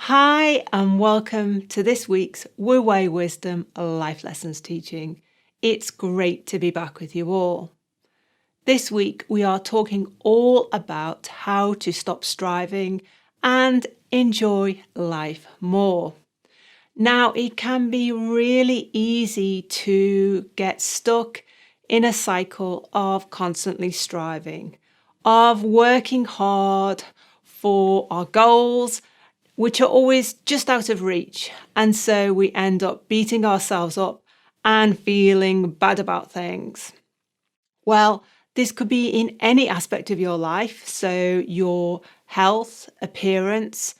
Hi, and welcome to this week's Wu Wei Wisdom Life Lessons teaching. It's great to be back with you all. This week, we are talking all about how to stop striving and enjoy life more. Now, it can be really easy to get stuck in a cycle of constantly striving, of working hard for our goals, which are always just out of reach. And so we end up beating ourselves up and feeling bad about things. Well, this could be in any aspect of your life. So your health, appearance,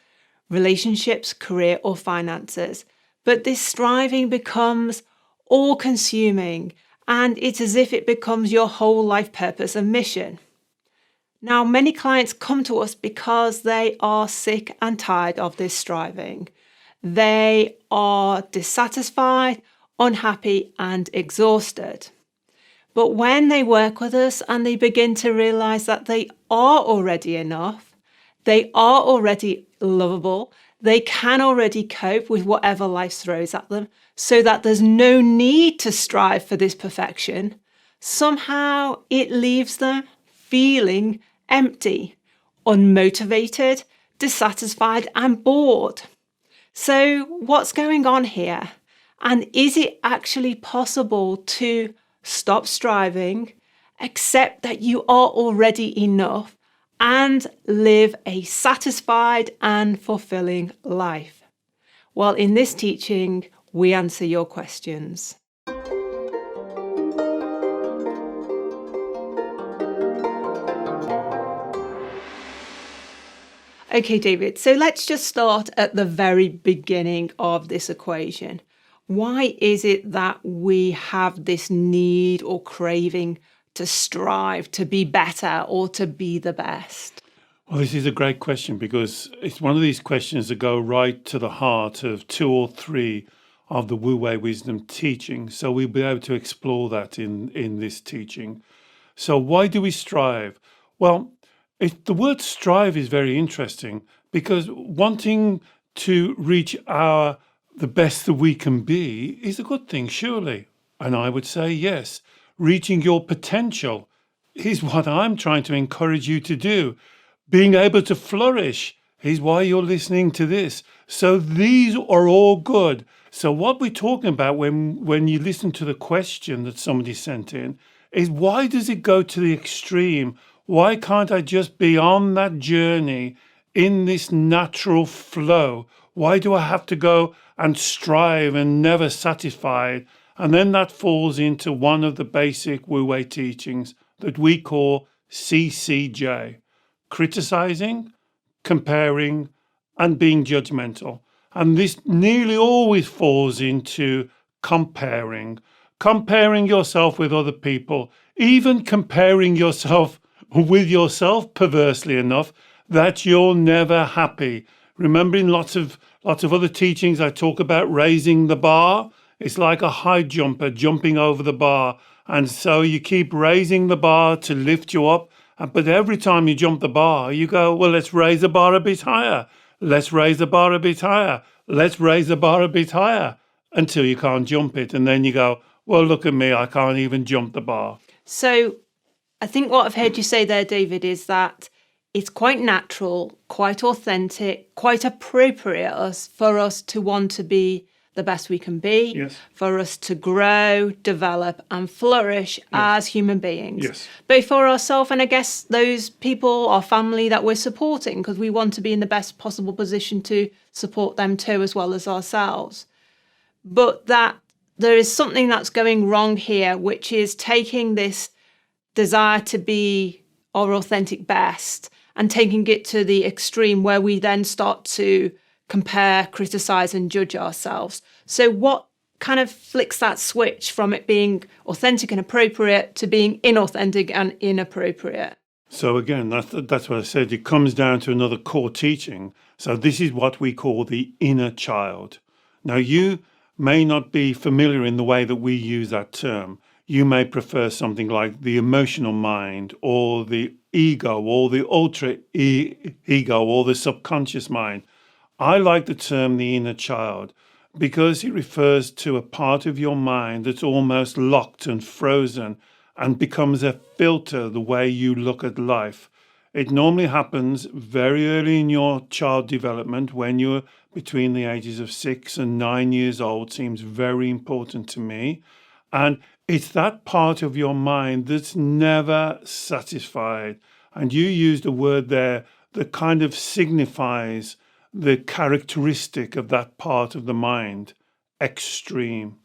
relationships, career, or finances. But this striving becomes all consuming, and it's as if it becomes your whole life purpose and mission. Now, many clients come to us because they are sick and tired of this striving. They are dissatisfied, unhappy, and exhausted. But when they work with us and they begin to realize that they are already enough, they are already lovable, they can already cope with whatever life throws at them, so that there's no need to strive for this perfection, somehow it leaves them feeling empty, unmotivated, dissatisfied, and bored. So, what's going on here? And is it actually possible to stop striving, accept that you are already enough, and live a satisfied and fulfilling life? Well, in this teaching, we answer your questions. Okay, David, so let's just start at the very beginning of this equation. Why is it that we have this need or craving to strive, to be better, or to be the best? Well, this is a great question because it's one of these questions that go right to the heart of two or three of the Wu Wei Wisdom teaching. So we'll be able to explore that in this teaching. So why do we strive? Well, the word strive is very interesting because wanting to reach the best that we can be is a good thing, surely. And I would say yes. Reaching your potential is what I'm trying to encourage you to do. Being able to flourish is why you're listening to this. So these are all good. So what we're talking about when you listen to the question that somebody sent in is, why does it go to the extreme? Why can't I just be on that journey in this natural flow? Why do I have to go and strive and never satisfied? And then that falls into one of the basic Wu Wei teachings that we call CCJ: criticizing, comparing, and being judgmental. And this nearly always falls into comparing yourself with other people, even comparing yourself with yourself, perversely enough, that you're never happy. Remembering lots of other teachings, I talk about raising the bar. It's like a high jumper jumping over the bar. And so you keep raising the bar to lift you up. But every time you jump the bar, you go, well, let's raise the bar a bit higher. Let's raise the bar a bit higher. Let's raise the bar a bit higher, until you can't jump it. And then you go, well, look at me, I can't even jump the bar. So I think what I've heard you say there, David, is that it's quite natural, quite authentic, quite appropriate for us to want to be the best we can be, Yes. For us to grow, develop, and flourish as human beings, Yes. both for ourselves and I guess those people, our family that we're supporting, because we want to be in the best possible position to support them too, as well as ourselves. But that there is something that's going wrong here, which is taking this desire to be our authentic best and taking it to the extreme where we then start to compare, criticize, and judge ourselves. So what kind of flicks that switch from it being authentic and appropriate to being inauthentic and inappropriate? So again, that's what I said. It comes down to another core teaching. So this is what we call the inner child. Now, you may not be familiar in the way that we use that term. You may prefer something like the emotional mind, or the ego, or the ultra ego, or the subconscious mind. I like the term the inner child because it refers to a part of your mind that's almost locked and frozen and becomes a filter the way you look at life. It normally happens very early in your child development when you're between the ages of 6 and 9 years old, seems very important to me. And it's that part of your mind that's never satisfied. And you used a word there that kind of signifies the characteristic of that part of the mind, extreme.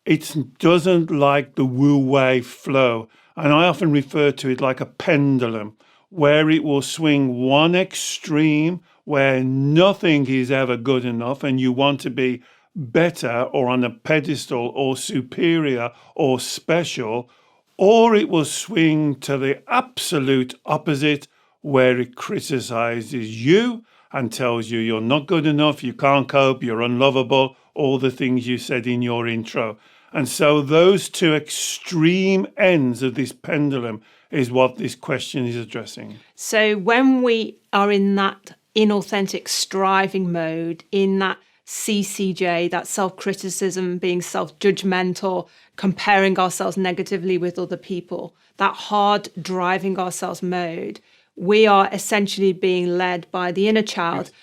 It doesn't like the wu-wei flow. And I often refer to it like a pendulum, where it will swing one extreme where nothing is ever good enough and you want to be better or on a pedestal or superior or special, or it will swing to the absolute opposite where it criticizes you and tells you you're not good enough, you can't cope, you're unlovable, all the things you said in your intro. And so those two extreme ends of this pendulum is what this question is addressing. So when we are in that inauthentic striving mode, in that CCJ, that self-criticism, being self-judgmental, comparing ourselves negatively with other people, that hard driving ourselves mode, we are essentially being led by the inner child. Yes.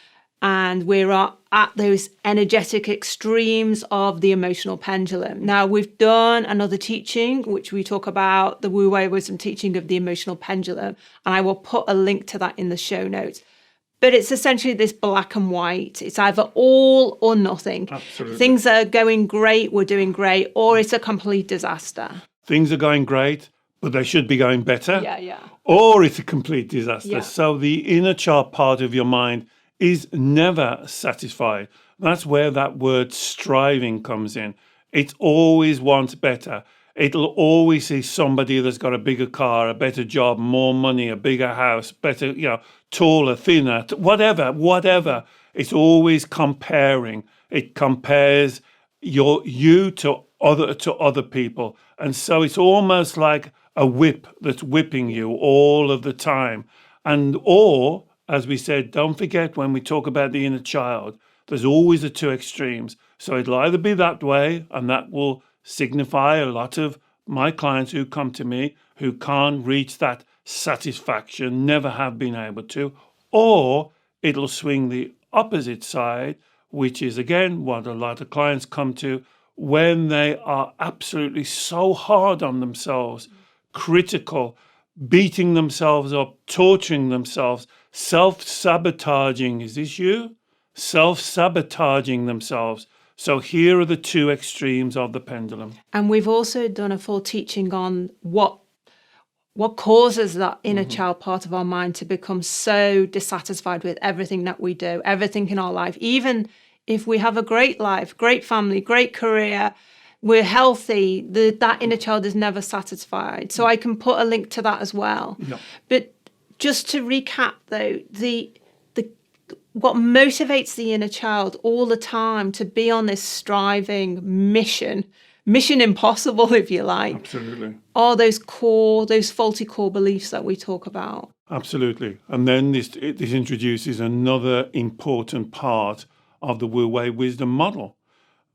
And we're at those energetic extremes of the emotional pendulum. Now, we've done another teaching, which we talk about, the Wu Wei Wisdom teaching of the emotional pendulum. And I will put a link to that in the show notes. But it's essentially this black and white. It's either all or nothing. Absolutely. Things are going great, we're doing great, or it's a complete disaster. Things are going great, but they should be going better. Yeah. Or it's a complete disaster. Yeah. So the inner child part of your mind is never satisfied. That's where that word striving comes in. It always wants better. It'll always see somebody that's got a bigger car, a better job, more money, a bigger house, better, taller, thinner, whatever. It's always comparing. It compares you to other people. And so it's almost like a whip that's whipping you all of the time. Or, as we said, don't forget when we talk about the inner child, there's always the two extremes. So it'll either be that way, and that will signify a lot of my clients who come to me who can't reach that satisfaction, never have been able to, or it'll swing the opposite side, which is again what a lot of clients come to when they are absolutely so hard on themselves, critical, beating themselves up, torturing themselves, self-sabotaging. Is this you? Self-sabotaging themselves. So here are the two extremes of the pendulum. And we've also done a full teaching on what causes that inner child part of our mind to become so dissatisfied with everything that we do, everything in our life. Even if we have a great life, great family, great career, we're healthy, that inner child is never satisfied. So I can put a link to that as well. Yeah. But just to recap, though, what motivates the inner child all the time to be on this striving mission impossible, if you like, Absolutely. are those faulty core beliefs that we talk about. Absolutely. And then this introduces another important part of the Wu Wei wisdom model,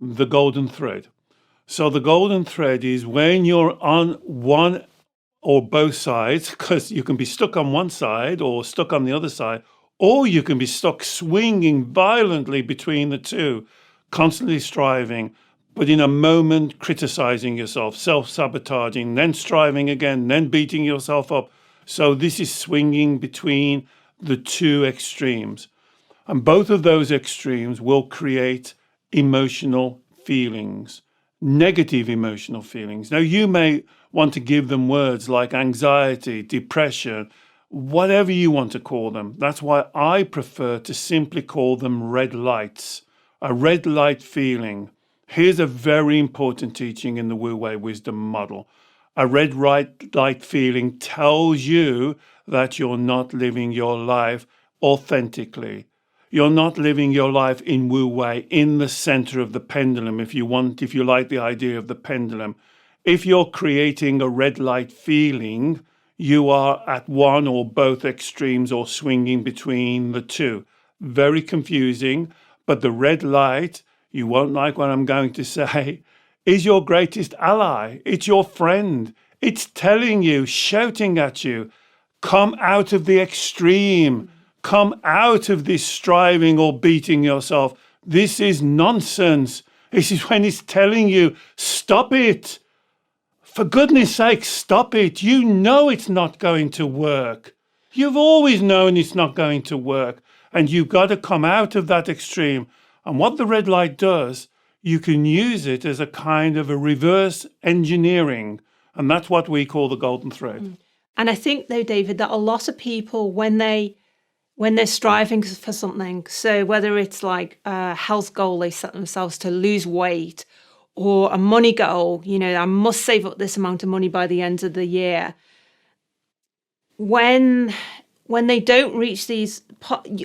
the golden thread. So the golden thread is when you're on one or both sides, because you can be stuck on one side or stuck on the other side, or you can be stuck swinging violently between the two, constantly striving, but in a moment criticizing yourself, self-sabotaging, then striving again, then beating yourself up. So this is swinging between the two extremes. And both of those extremes will create emotional feelings, negative emotional feelings. Now, you may want to give them words like anxiety, depression, whatever you want to call them. That's why I prefer to simply call them red lights, a red light feeling. Here's a very important teaching in the Wu Wei wisdom model. A red light feeling tells you that you're not living your life authentically. You're not living your life in Wu Wei, in the center of the pendulum, if you like the idea of the pendulum. If you're creating a red light feeling, you are at one or both extremes or swinging between the two. very confusing, but the red light, you won't like what I'm going to say, is your greatest ally. It's your friend. It's telling you, shouting at you, come out of the extreme. Come out of this striving or beating yourself. This is nonsense. This is when it's telling you, stop it. For goodness sake, stop it. You know it's not going to work. You've always known it's not going to work. And you've got to come out of that extreme. And what the red light does, you can use it as a kind of a reverse engineering. And that's what we call the golden thread. And I think, though, David, that a lot of people, when they're striving for something, so whether it's like a health goal they set themselves to lose weight, or a money goal, I must save up this amount of money by the end of the year. When they don't reach these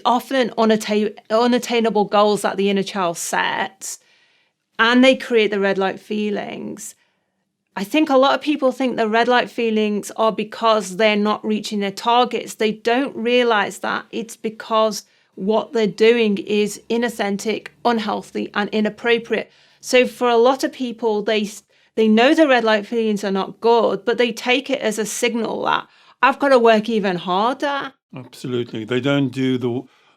often unattainable goals that the inner child sets, and they create the red light feelings, I think a lot of people think the red light feelings are because they're not reaching their targets. They don't realize that it's because what they're doing is inauthentic, unhealthy, and inappropriate. So for a lot of people, they know the red light feelings are not good, but they take it as a signal that I've got to work even harder. Absolutely. They don't do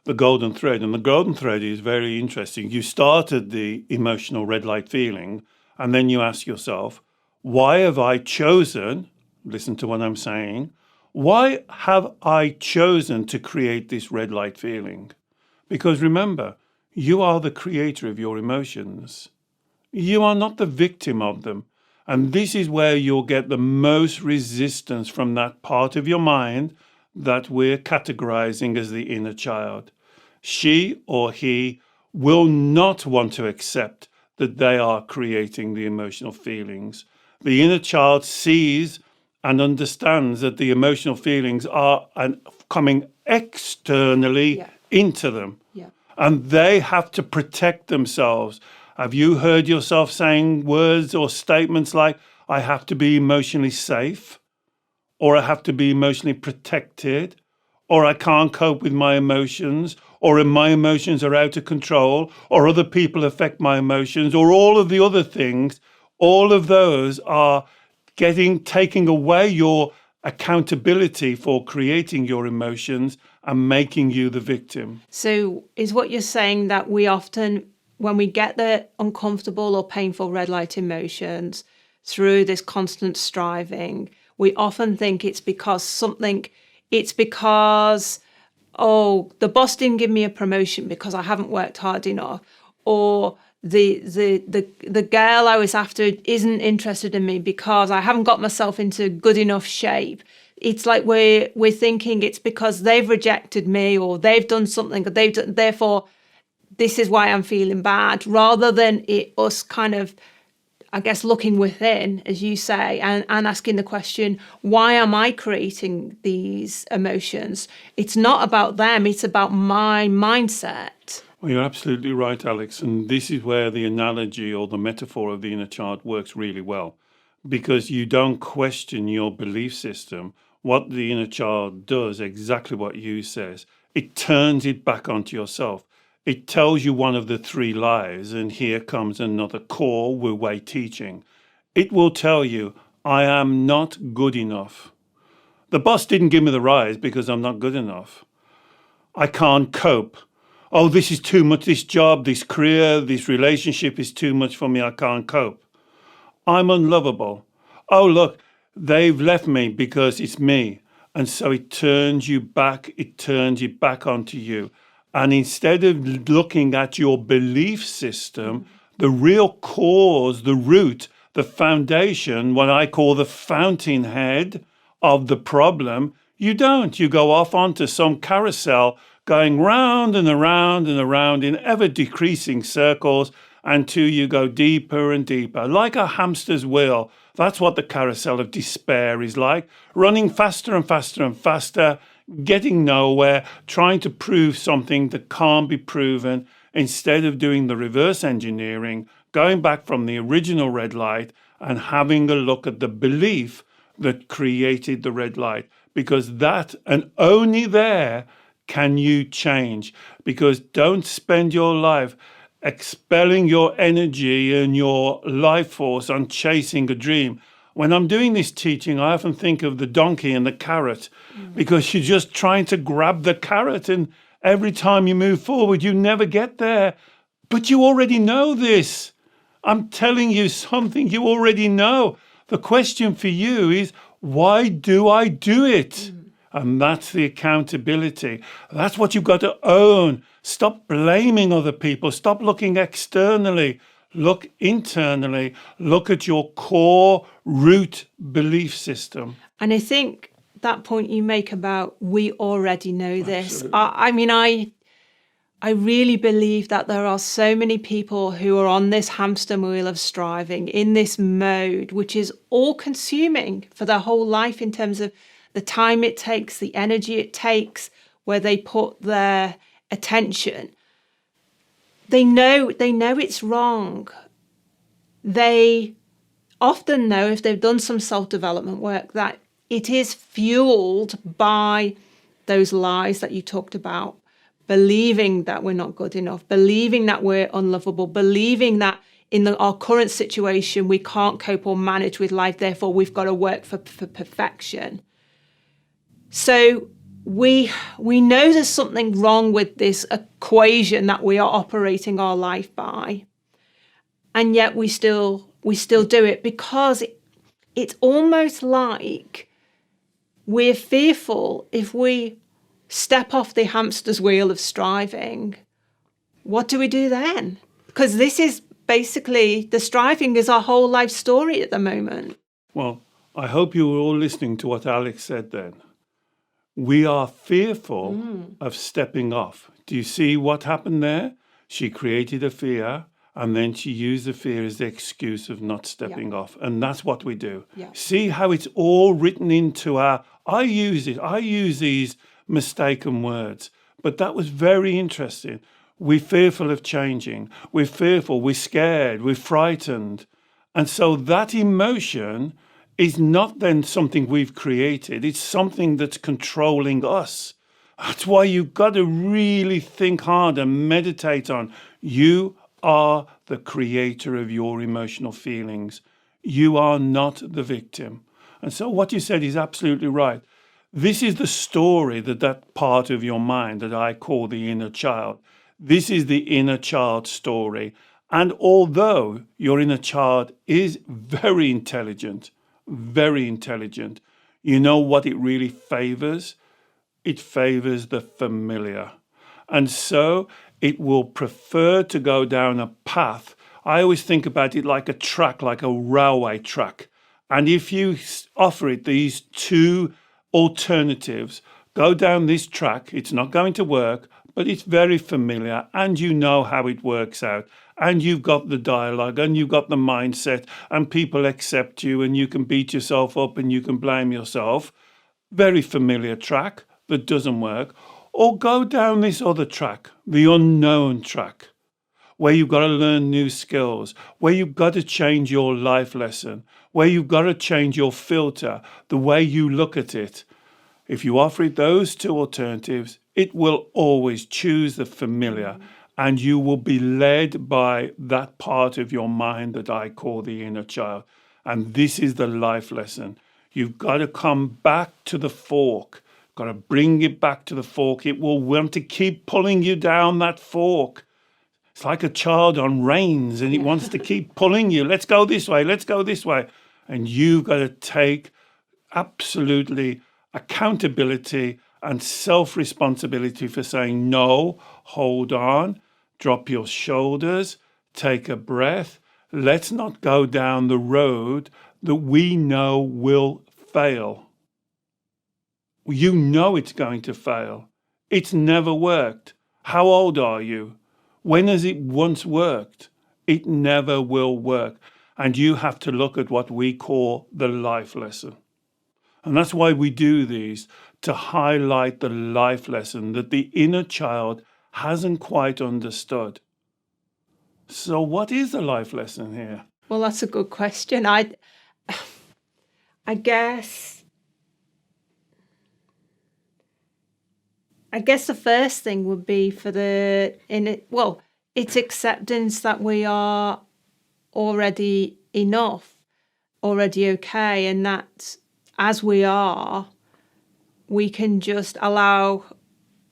the golden thread. And the golden thread is very interesting. You started the emotional red light feeling, and then you ask yourself, why have I chosen, listen to what I'm saying, why have I chosen to create this red light feeling? Because remember, you are the creator of your emotions. You are not the victim of them. And this is where you'll get the most resistance from that part of your mind that we're categorizing as the inner child. She or he will not want to accept that they are creating the emotional feelings. The inner child sees and understands that the emotional feelings are coming externally into them. Yeah. And they have to protect themselves. Have you heard yourself saying words or statements like, I have to be emotionally safe, or I have to be emotionally protected, or I can't cope with my emotions, or my emotions are out of control, or other people affect my emotions, or all of the other things? All of those are taking away your accountability for creating your emotions and making you the victim. So is what you're saying that we often, when we get the uncomfortable or painful red light emotions through this constant striving, we often think it's because, the boss didn't give me a promotion because I haven't worked hard enough, or the girl I was after isn't interested in me because I haven't got myself into good enough shape. It's like we're thinking it's because they've rejected me or they've done something, therefore this is why I'm feeling bad, rather than us kind of, I guess, looking within, as you say, and asking the question, why am I creating these emotions? It's not about them, it's about my mindset. Well, you're absolutely right, Alex. And this is where the analogy or the metaphor of the inner child works really well, because you don't question your belief system. What the inner child does, exactly what you says, it turns it back onto yourself. It tells you one of the three lies, and here comes another core Wu Wei teaching. It will tell you, I am not good enough. The boss didn't give me the rise because I'm not good enough. I can't cope. Oh, this is too much, this job, this career, this relationship is too much for me, I can't cope. I'm unlovable. Oh, look, they've left me because it's me. And so it turns you back onto you. And instead of looking at your belief system, the real cause, the root, the foundation, what I call the fountainhead of the problem, you don't. You go off onto some carousel going round and around and around in ever decreasing circles until you go deeper and deeper, like a hamster's wheel. That's what the carousel of despair is like, running faster and faster and faster, getting nowhere, trying to prove something that can't be proven, instead of doing the reverse engineering, going back from the original red light and having a look at the belief that created the red light, because that and only there can you change? Because don't spend your life expelling your energy and your life force on chasing a dream. When I'm doing this teaching, I often think of the donkey and the carrot, because you're just trying to grab the carrot, and every time you move forward, you never get there. But you already know this. I'm telling you something you already know. The question for you is, why do I do it? And that's the accountability. That's what you've got to own. Stop blaming other people. Stop looking externally. Look internally. Look at your core root belief system. And I think that point you make about we already know this. Absolutely. I really believe that there are so many people who are on this hamster wheel of striving, in this mode, which is all consuming for their whole life in terms of the time it takes, the energy it takes, where they put their attention. They know it's wrong. They often know, if they've done some self-development work, that it is fueled by those lies that you talked about. Believing that we're not good enough, believing that we're unlovable, believing that in our current situation we can't cope or manage with life, therefore we've got to work for perfection. So we know there's something wrong with this equation that we are operating our life by, and yet we still do it, because it's almost like we're fearful if we step off the hamster's wheel of striving, what do we do then? Because this is basically, the striving is our whole life story at the moment. Well, I hope you were all listening to what Alex said then. We are fearful of stepping off. Do you see what happened there? She created a fear, and then she used the fear as the excuse of not stepping off. And that's what we do. Yeah. See how it's all written into I use these mistaken words. But that was very interesting. We're fearful of changing. We're fearful. We're scared. We're frightened. And so that emotion is not then something we've created. It's something that's controlling us. That's why you've got to really think hard and meditate on. You are the creator of your emotional feelings. You are not the victim. And so what you said is absolutely right. This is the story that part of your mind that I call the inner child. This is the inner child story. And although your inner child is very intelligent, you know what it really favors? It favors the familiar. And so it will prefer to go down a path. I always think about it like a track, like a railway track. And if you offer it these two alternatives, go down this track, it's not going to work, but it's very familiar and you know how it works out. And you've got the dialogue and you've got the mindset and people accept you and you can beat yourself up and you can blame yourself. Very familiar track that doesn't work. Or go down this other track, the unknown track, where you've got to learn new skills, where you've got to change your life lesson, where you've got to change your filter, the way you look at it. If you offer it those two alternatives, it will always choose the familiar, and you will be led by that part of your mind that I call the inner child. And this is the life lesson. You've got to come back to the fork. Got to bring it back to the fork. It will want to keep pulling you down that fork. It's like a child on reins and it wants to keep pulling you. Let's go this way. Let's go this way. And you've got to take absolutely accountability and self-responsibility for saying, no, hold on, drop your shoulders, take a breath. Let's not go down the road that we know will fail. You know it's going to fail. It's never worked. How old are you? When has it once worked? It never will work. And you have to look at what we call the life lesson. And that's why we do these, to highlight the life lesson that the inner child hasn't quite understood. So what is the life lesson here? Well, that's a good question. I guess I guess the first thing would be it's acceptance that we are already enough, already okay, and that as we are, we can just allow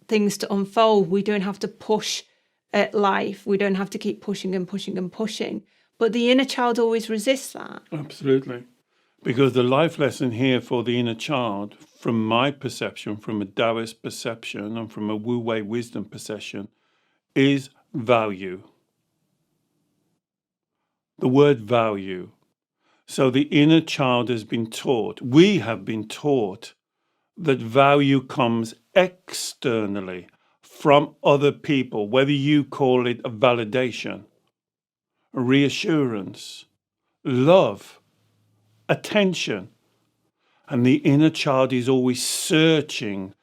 things to unfold. We don't have to push at life. We don't have to keep pushing and pushing and pushing. But the inner child always resists that. Absolutely. Because the life lesson here for the inner child, from my perception, from a Taoist perception, and from a Wu Wei wisdom perception, is value. The word value. So the inner child has been taught, we have been taught, that value comes externally from other people, whether you call it a validation, a reassurance, love, attention. And the inner child is always searching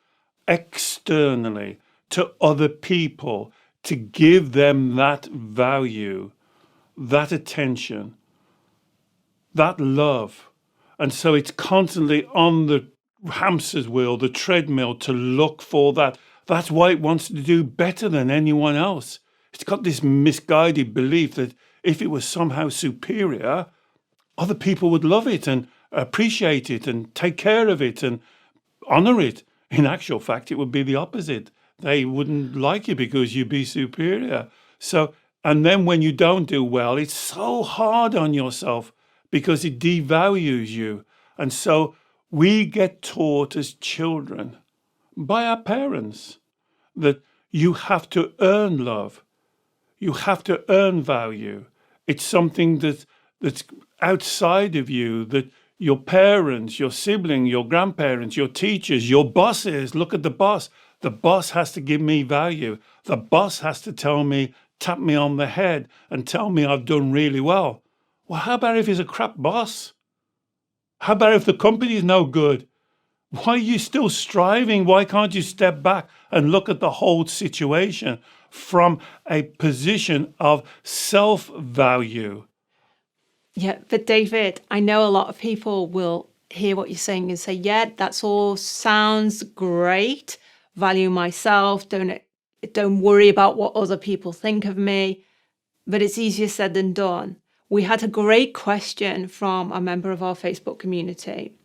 externally to other people to give them that value, that attention, that love. And so it's constantly on the hamster's wheel, the treadmill, to look for that. That's why it wants to do better than anyone else. It's got this misguided belief that if it was somehow superior, other people would love it and appreciate it and take care of it and honor it. In actual fact, it would be the opposite. They wouldn't like you because you'd be superior. So, and then when you don't do well, it's so hard on yourself because it devalues you. And so we get taught as children by our parents that you have to earn love. You have to earn value. It's something that's outside of you, that your parents, your sibling, your grandparents, your teachers, your bosses, look at the boss. The boss has to give me value. The boss has to tap me on the head and tell me I've done really well. Well, how about if he's a crap boss? How about if the company's no good? Why are you still striving? Why can't you step back and look at the whole situation from a position of self-value? Yeah, but David, I know a lot of people will hear what you're saying and say, yeah, that's all sounds great. Value myself. Don't worry about what other people think of me. But it's easier said than done. We had a great question from a member of our Facebook community.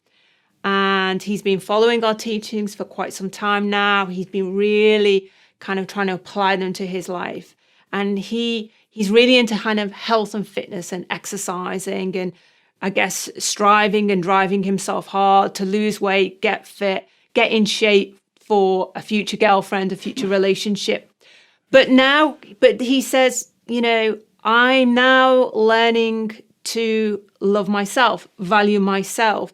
And he's been following our teachings for quite some time now. He's been really kind of trying to apply them to his life. And he's really into kind of health and fitness and exercising and I guess striving and driving himself hard to lose weight, get fit, get in shape for a future girlfriend, a future relationship. But he says, I'm now learning to love myself, value myself,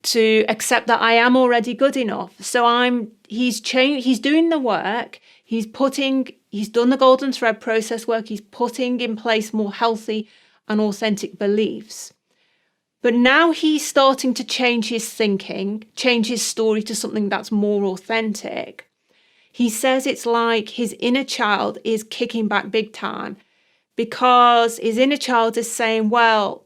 to accept that I am already good enough. So he's doing the work. He's done the golden thread process work. He's putting in place more healthy and authentic beliefs. But now he's starting to change his thinking, change his story to something that's more authentic. He says it's like his inner child is kicking back big time because his inner child is saying, well,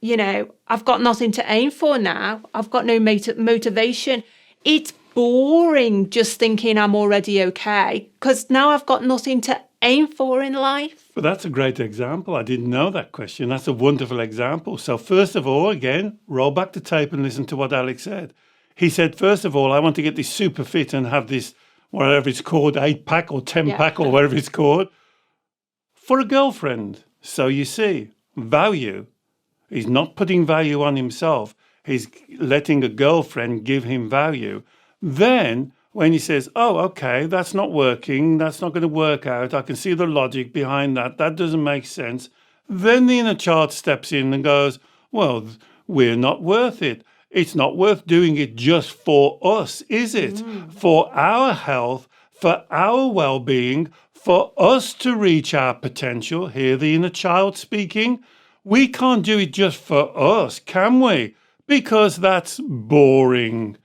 I've got nothing to aim for now. I've got no motivation. It's boring just thinking I'm already okay because now I've got nothing to aim for in life. But that's a great example. I didn't know that question. That's a wonderful example. So first of all, again, roll back the tape and listen to what Alex said. He said, first of all, I want to get this super fit and have this, whatever it's called, 8-pack or 10-pack or whatever it's called, for a girlfriend. So you see, value. He's not putting value on himself. He's letting a girlfriend give him value. Then when he says, oh, okay, that's not working, that's not going to work out, I can see the logic behind that, that doesn't make sense. Then the inner child steps in and goes, well, we're not worth it. It's not worth doing it just for us, is it? For our health, for our well-being, for us to reach our potential. Hear the inner child speaking. We can't do it just for us, can we? Because that's boring.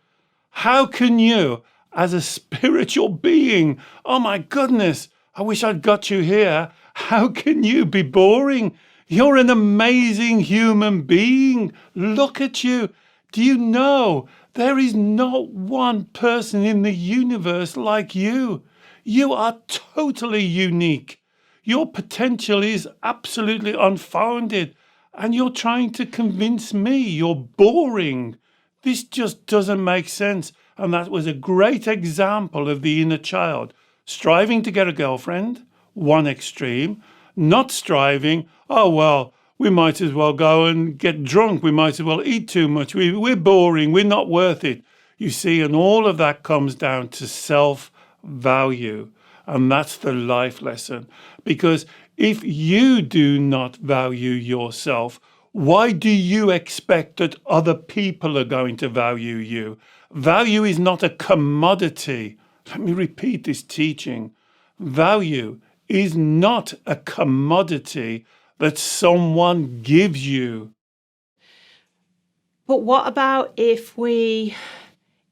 How can you, as a spiritual being, oh my goodness, I wish I'd got you here. How can you be boring? You're an amazing human being. Look at you. Do you know There is not one person in the universe like you. You are totally unique. Your potential is absolutely unfounded. And you're trying to convince me you're boring. This just doesn't make sense. And that was a great example of the inner child striving to get a girlfriend, one extreme, not striving, oh, well, we might as well go and get drunk. We might as well eat too much. We're boring. We're not worth it. You see, and all of that comes down to self-value. And that's the life lesson. Because if you do not value yourself, why do you expect that other people are going to value you? Value is not a commodity. Let me repeat this teaching. Value is not a commodity that someone gives you. But what about if we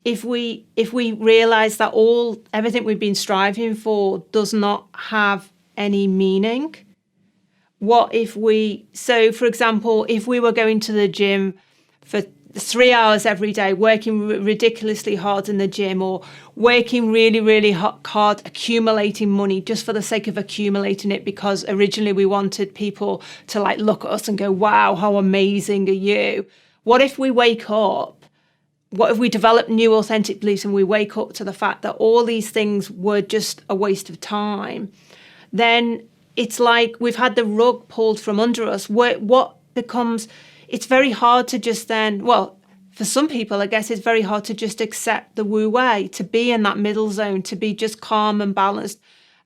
realize that everything we've been striving for does not have any meaning? What if for example, if we were going to the gym for 3 hours every day, working ridiculously hard in the gym, or working really, really hard, accumulating money just for the sake of accumulating it, because originally we wanted people to like look at us and go, wow, how amazing are you? What if we wake up? What if we develop new authentic beliefs and we wake up to the fact that all these things were just a waste of time? Then it's like we've had the rug pulled from under us. What becomes... It's very hard to just then, well, for some people, I guess it's very hard to just accept the Wu Wei, to be in that middle zone, to be just calm and balanced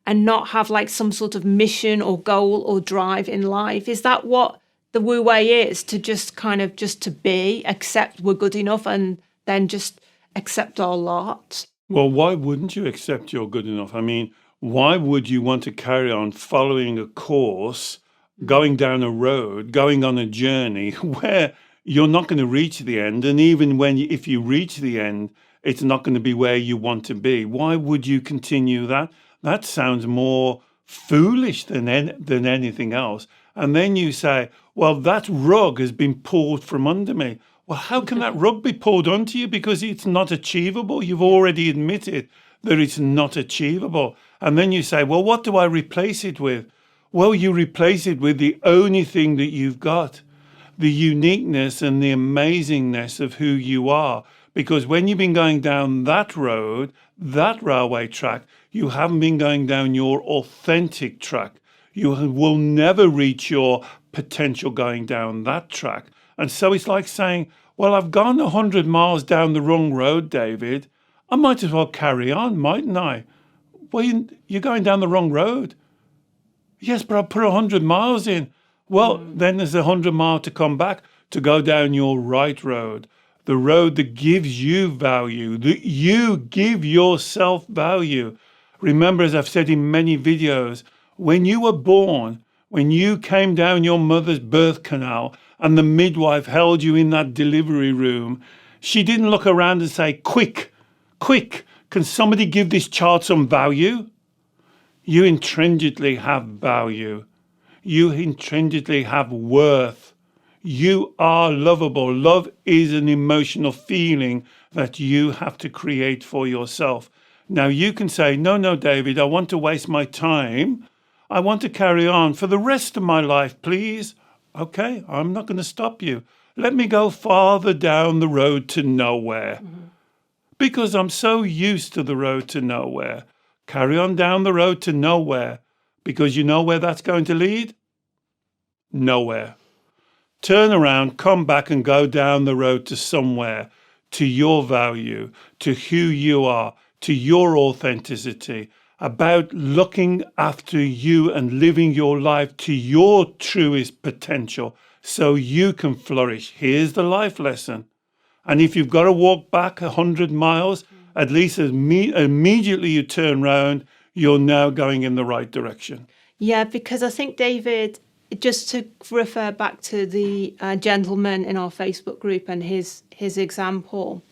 and not have like some sort of mission or goal or drive in life. Is that what the Wu Wei is? To just kind of just to be, accept we're good enough and then just accept our lot? Well, why wouldn't you accept you're good enough? I mean, why would you want to carry on following a course, going down a road, going on a journey where you're not going to reach the end? And even if you reach the end, it's not going to be where you want to be. Why would you continue that? That sounds more foolish than anything else. And then you say, well, that rug has been pulled from under me. Well, how can that rug be pulled onto you? Because it's not achievable. You've already admitted that it's not achievable. And then you say, well, what do I replace it with? Well, you replace it with the only thing that you've got, the uniqueness and the amazingness of who you are. Because when you've been going down that road, that railway track, you haven't been going down your authentic track. You will never reach your potential going down that track. And so it's like saying, well, I've gone 100 miles down the wrong road, David. I might as well carry on, mightn't I? Well, you're going down the wrong road. Yes, but I put 100 miles in. Well, then there's 100 miles to come back to go down your right road, the road that gives you value, that you give yourself value. Remember, as I've said in many videos, when you were born, when you came down your mother's birth canal and the midwife held you in that delivery room, she didn't look around and say, quick, can somebody give this child some value? You intrinsically have value. You intrinsically have worth. You are lovable. Love is an emotional feeling that you have to create for yourself. Now you can say, no, David, I want to waste my time. I want to carry on for the rest of my life, please. Okay, I'm not going to stop you. Let me go farther down the road to nowhere. Because I'm so used to the road to nowhere. Carry on down the road to nowhere, because you know where that's going to lead? Nowhere. Turn around, come back and go down the road to somewhere, to your value, to who you are, to your authenticity, about looking after you and living your life to your truest potential so you can flourish. Here's the life lesson. And if you've got to walk back 100 miles, at least immediately you turn around, you're now going in the right direction. Yeah, because I think, David, just to refer back to the gentleman in our Facebook group and his example,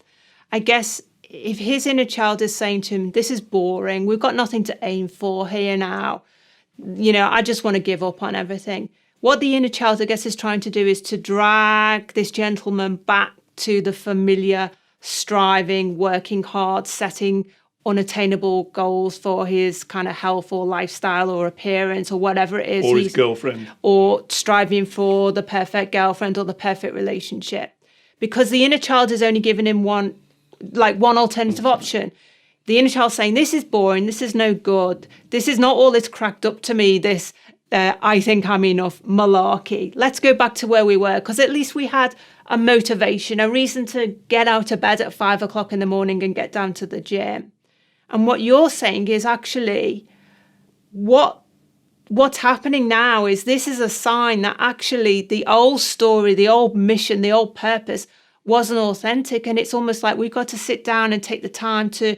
I guess if his inner child is saying to him, this is boring, we've got nothing to aim for here now, I just want to give up on everything. What the inner child, I guess, is trying to do is to drag this gentleman back to the familiar striving, working hard, setting unattainable goals for his kind of health or lifestyle or appearance or whatever it is. Or his girlfriend. Or striving for the perfect girlfriend or the perfect relationship. Because the inner child is only giving him one alternative option. The inner child saying, this is boring, this is no good, this is not all it's cracked up to me, this I think I'm enough malarkey. Let's go back to where we were, because at least we had a motivation, a reason to get out of bed at 5 o'clock in the morning and get down to the gym. And what you're saying is actually what's happening now is this is a sign that actually the old story, the old mission, the old purpose wasn't authentic. And it's almost like we've got to sit down and take the time to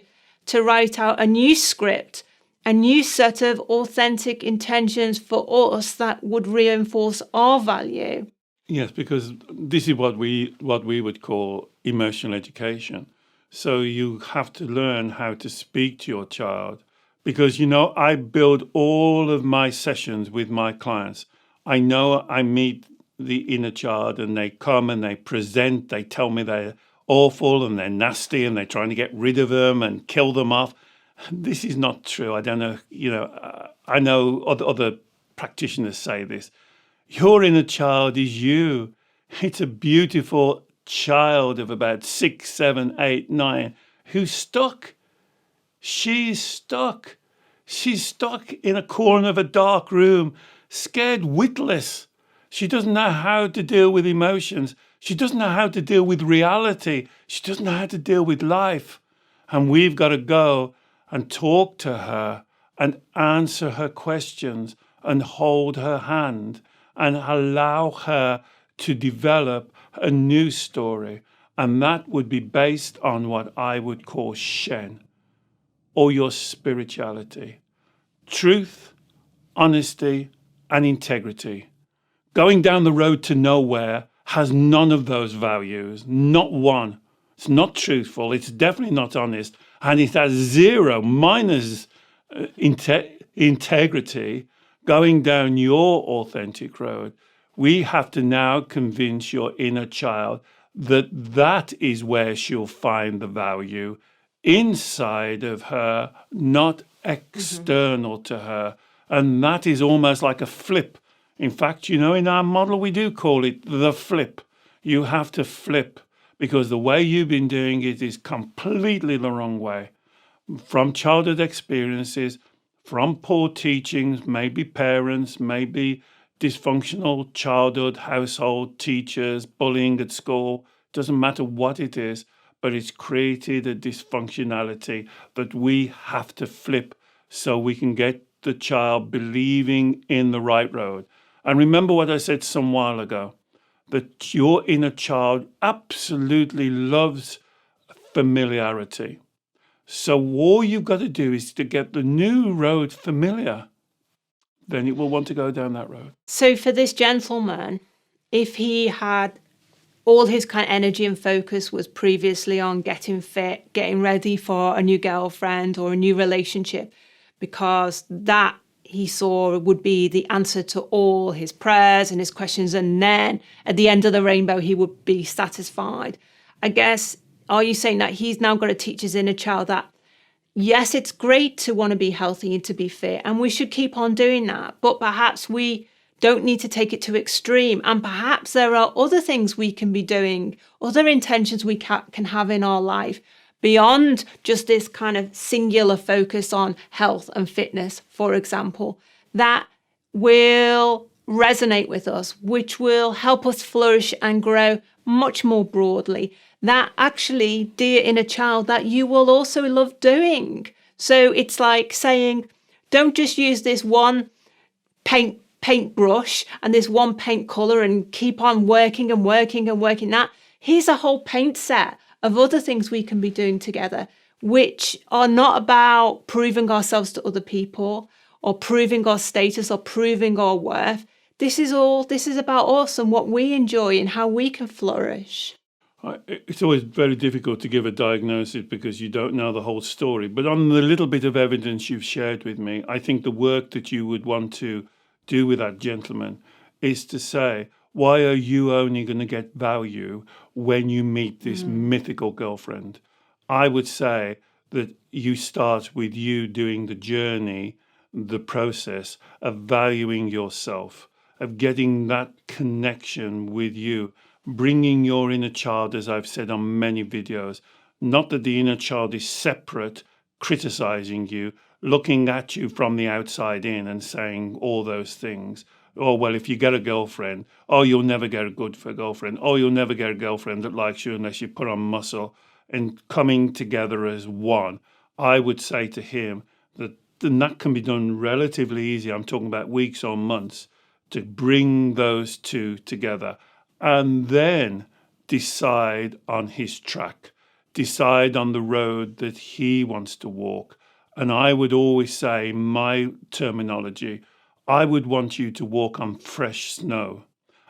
write out a new script, a new set of authentic intentions for us that would reinforce our value. Yes, because this is what we would call emotional education. So you have to learn how to speak to your child. Because, I build all of my sessions with my clients. I know I meet the inner child and they come and they present, they tell me they're awful and they're nasty and they're trying to get rid of them and kill them off. This is not true. I don't know, I know other practitioners say this. Your inner child is you. It's a beautiful child of about 6, 7, 8, 9 who's stuck. She's stuck. She's stuck in a corner of a dark room, scared witless. She doesn't know how to deal with emotions. She doesn't know how to deal with reality. She doesn't know how to deal with life. And we've got to go and talk to her and answer her questions and hold her hand and allow her to develop a new story. And that would be based on what I would call Shen, or your spirituality. Truth, honesty, and integrity. Going down the road to nowhere has none of those values, not one. It's not truthful, it's definitely not honest, and it has zero, minus integrity. Going down your authentic road, we have to now convince your inner child that that is where she'll find the value, inside of her, not external to her. And that is almost like a flip. In fact, in our model, we do call it the flip. You have to flip because the way you've been doing it is completely the wrong way. From childhood experiences, from poor teachings, maybe parents, maybe dysfunctional childhood, household, teachers, bullying at school, doesn't matter what it is, but it's created a dysfunctionality that we have to flip so we can get the child believing in the right road. And remember what I said some while ago, that your inner child absolutely loves familiarity. So all you've got to do is to get the new road familiar. Then it will want to go down that road. So for this gentleman, if he had all his kind of energy and focus was previously on getting fit, getting ready for a new girlfriend or a new relationship, because that he saw would be the answer to all his prayers and his questions, and then at the end of the rainbow, he would be satisfied. I guess, are you saying that he's now got to teach his inner child that, yes, it's great to want to be healthy and to be fit, and we should keep on doing that, but perhaps we don't need to take it to extreme. And perhaps there are other things we can be doing, other intentions we can have in our life beyond just this kind of singular focus on health and fitness, for example, that will resonate with us, which will help us flourish and grow much more broadly. That actually, dear inner child, that you will also love doing. So it's like saying, don't just use this one paintbrush and this one paint color and keep on working and working and working that. Here's a whole paint set of other things we can be doing together, which are not about proving ourselves to other people or proving our status or proving our worth. This is about us and what we enjoy and how we can flourish. It's always very difficult to give a diagnosis because you don't know the whole story. But on the little bit of evidence you've shared with me, I think the work that you would want to do with that gentleman is to say, Why are you only going to get value when you meet this mythical girlfriend? I would say that you start with you doing the journey, the process of valuing yourself, of getting that connection with you, bringing your inner child, as I've said on many videos. Not that the inner child is separate, criticizing you, looking at you from the outside in and saying all those things. Oh, well, if you get a girlfriend, oh, you'll never get a good for a girlfriend. Oh, you'll never get a girlfriend that likes you unless you put on muscle. And coming together as one, I would say to him that that can be done relatively easy. I'm talking about weeks or months to bring those two together and then decide on his track, decide on the road that he wants to walk. And I would always say, my terminology, I would want you to walk on fresh snow.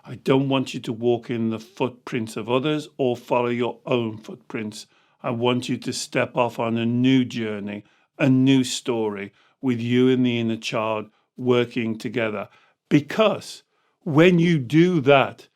I don't want you to walk in the footprints of others or follow your own footprints. I want you to step off on a new journey, a new story with you and the inner child working together. Because when you do that,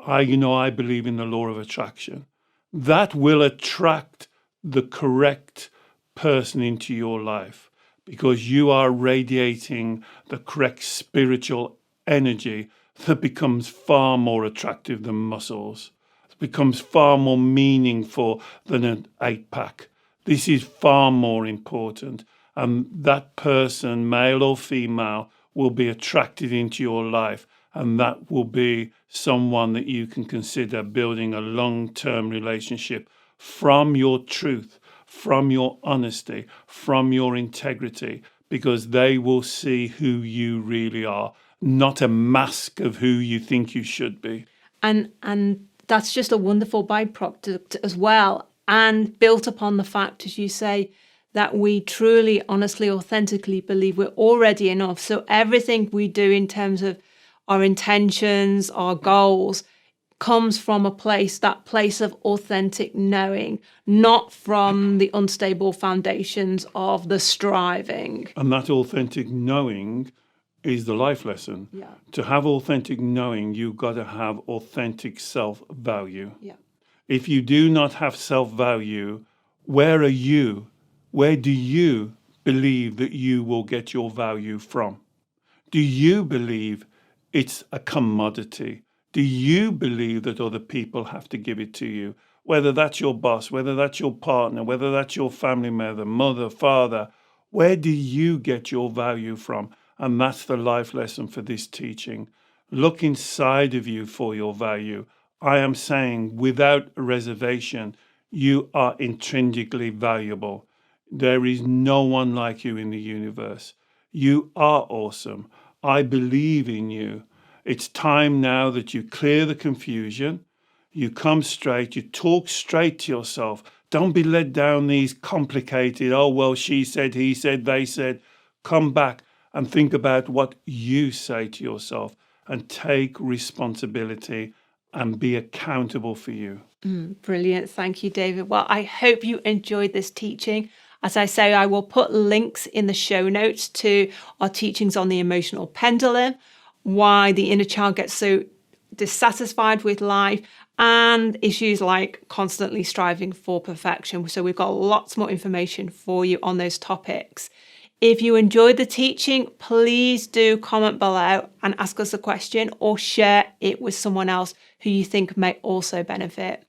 I believe in the law of attraction. That will attract the correct person into your life because you are radiating the correct spiritual energy that becomes far more attractive than muscles. It becomes far more meaningful than an 8-pack. This is far more important. And that person, male or female, will be attracted into your life. And that will be someone that you can consider building a long-term relationship from your truth, from your honesty, from your integrity, because they will see who you really are, not a mask of who you think you should be. And that's just a wonderful byproduct as well. And built upon the fact, as you say, that we truly, honestly, authentically believe we're already enough. So everything we do in terms of our intentions, our goals, comes from that place of authentic knowing, not from the unstable foundations of the striving. And that authentic knowing is the life lesson. Yeah. To have authentic knowing, you've got to have authentic self-value. Yeah. If you do not have self-value, where are you? Where do you believe that you will get your value from? Do you believe it's a commodity? Do you believe that other people have to give it to you? Whether that's your boss, whether that's your partner, whether that's your family member, mother, father, where do you get your value from? And that's the life lesson for this teaching. Look inside of you for your value. I am saying without a reservation, you are intrinsically valuable. There is no one like you in the universe. You are awesome. I believe in you. It's time now that you clear the confusion. You come straight. You talk straight to yourself. Don't be led down these complicated, oh, well, she said, he said, they said. Come back and think about what you say to yourself and take responsibility and be accountable for you. Brilliant. Thank you, David. Well, I hope you enjoyed this teaching. As I say, I will put links in the show notes to our teachings on the emotional pendulum, why the inner child gets so dissatisfied with life, and issues like constantly striving for perfection. So we've got lots more information for you on those topics. If you enjoyed the teaching, please do comment below and ask us a question or share it with someone else who you think may also benefit.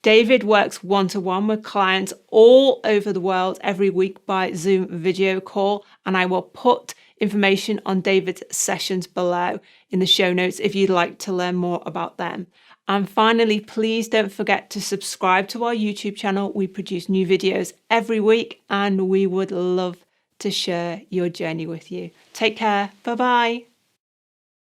David works one-to-one with clients all over the world every week by Zoom video call, and I will put information on David's sessions below in the show notes if you'd like to learn more about them. And finally, please don't forget to subscribe to our YouTube channel. We produce new videos every week, and we would love to share your journey with you. Take care. Bye-bye.